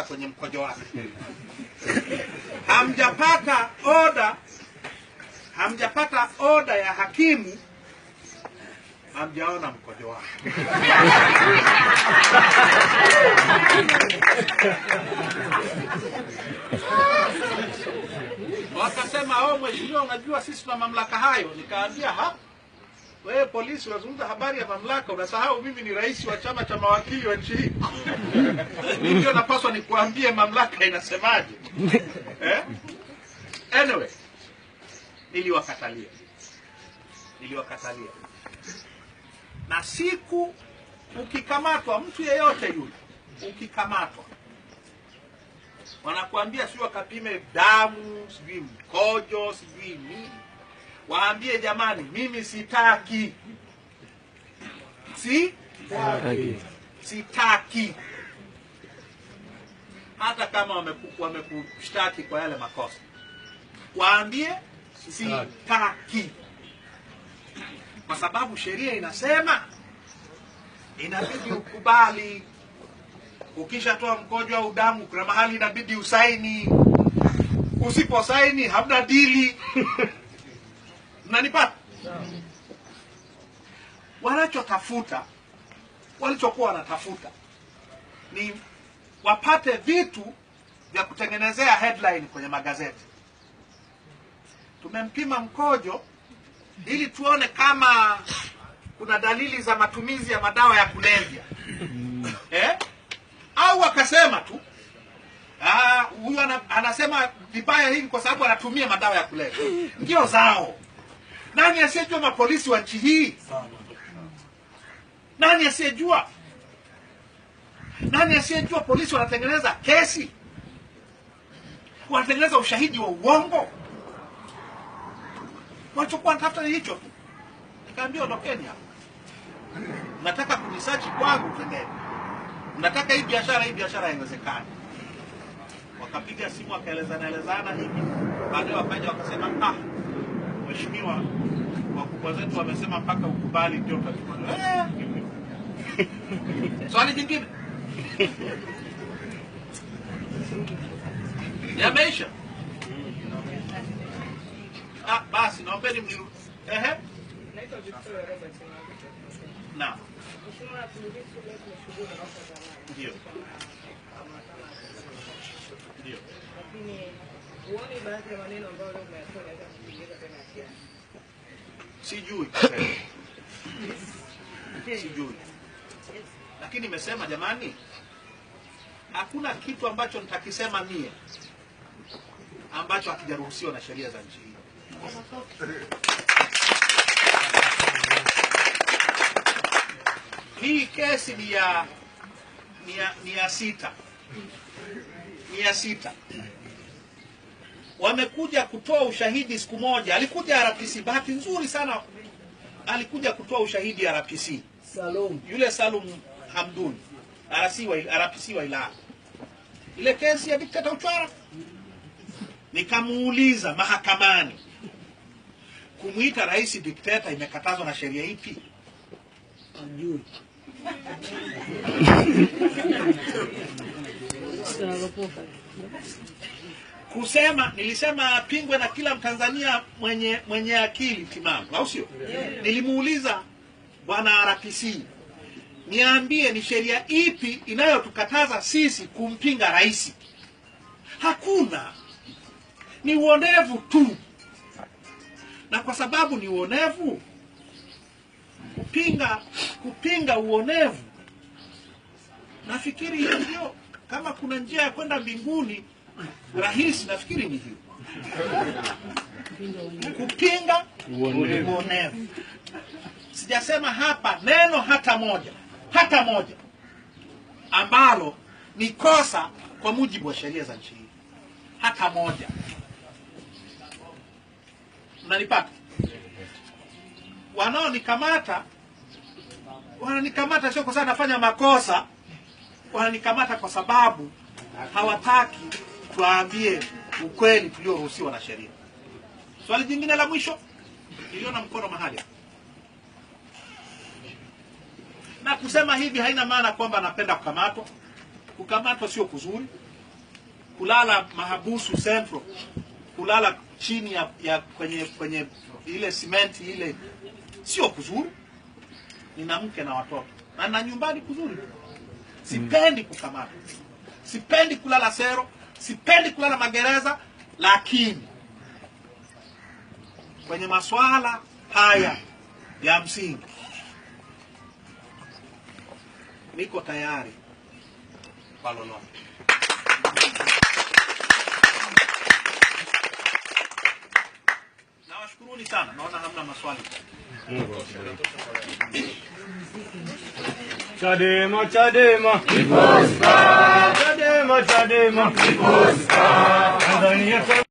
kwenye mkojo wake. Hamjapata oda ya hakimu, hamjaona mkojo wake. Wakasema, mheshimiwa, unajua sisi tuna mamlaka hayo. Nikaambia, wewe polisi unazungumza habari ya mamlaka, unasahau mimi ni rais wa chama cha mawakili wa nchi hii. Mimi ndio napaswa nikuambie mamlaka inasemaje. Anyway, niliwakatalia. Na siku ukikamatwa, mtu yeyote yule ukikamatwa, wanakuambia sio wakapime damu, sijui mkojo, sijui nini. Waambie, jamani, mimi sitaki. Sitaki. Hata kama wamekushtaki kwa yale makosa, waambie sitaki. Kwa sababu sheria inasema inabidi ukubali. Ukishatoa mkojo au damu, kuna mahali inabidi usaini. Usiposaini hamna dili. Mnanipata? Walichokuwa wanatafuta ni wapate vitu vya kutengenezea headline kwenye magazeti. Tumempima mkojo ili tuone kama kuna dalili za matumizi ya madawa ya kulevya. Au wakasema tu, huyu anasema vibaya hivi kwa sababu anatumia madawa ya kulevya. Ndio zao. Nani asiyejua mapolisi wa nchi hii? Nani asiyejua? Nani asiyejua polisi wanatengeneza kesi? Wanatengeneza ushahidi wa uongo. Walichokuwa wanatafuta ni hicho tu. Nikaambia, ondokeni hapa. Mnataka kunisearch kwangu, twendeni. Mnataka hii biashara haiwezekani. Wakapiga simu, wakaelezana hivi. Baadaye wakaja wakasema, mheshimiwa, wakubwa zetu wamesema mpaka ukubali ndio tutakubali. Swali jingine. Yameisha. Basi naombeni mniru. Naitwa Victoria Robert. Naam. Ndio. Lakini uone baadhi ya maneno ambayo leo umeyatoa naweza kuongeza tena kiasi. Sijui. Lakini nimesema, jamani, hakuna kitu ambacho nitakisema mie ambacho hakijaruhusiwa na sheria za nchi hii. Hii kesi ni ya 6. Wamekuja kutoa ushahidi siku moja. Alikuja RPC, bahati nzuri sana alikuja kutoa ushahidi RPC. Yule Salum Hamdun, RPC wa Ilala. Ile kesi ya dikteta Uchwara. Nikamuuliza mahakamani, kumuita rais dikteta imekatazwa na sheria ipi? Ajui. Nilisema pingwe na kila Mtanzania mwenye akili timamu, au sio? Nilimuuliza, bwana RPC, niambie ni sheria ipi inayotukataza sisi kumpinga rais? Hakuna. Ni uonevu tu. Na kwa sababu ni uonevu, kupinga uonevu, nafikiri hiyo, kama kuna njia ya kwenda mbinguni rahisi, nafikiri ni hiyo. Kupinga uonevu. Sijasema hapa neno hata moja ambalo ni kosa kwa mujibu wa sheria za nchi hii. Hata moja. Mnanipata? Wananikamata sio kwa sababu nafanya makosa. Wananikamata kwa sababu hawataki tuambie ukweli tulioruhusiwa na sheria. Swali jingine la mwisho, niliona mkono mahali. Na kusema hivi haina maana kwamba napenda kukamatwa. Kukamatwa sio kuzuri. kulala mahabusu Central, kulala chini ya kwenye ile simenti ile, sio kuzuri. Nina mke na watoto na nyumbani kuzuri. Sipendi kukamata, sipendi kulala sero, sipendi kulala magereza, lakini kwenye masuala haya ya msingi niko tayari kwa lolote. Nawashukuruni sana, naona hamna maswali. Chadema, Chadema, Chadema, Chadema, Chadema,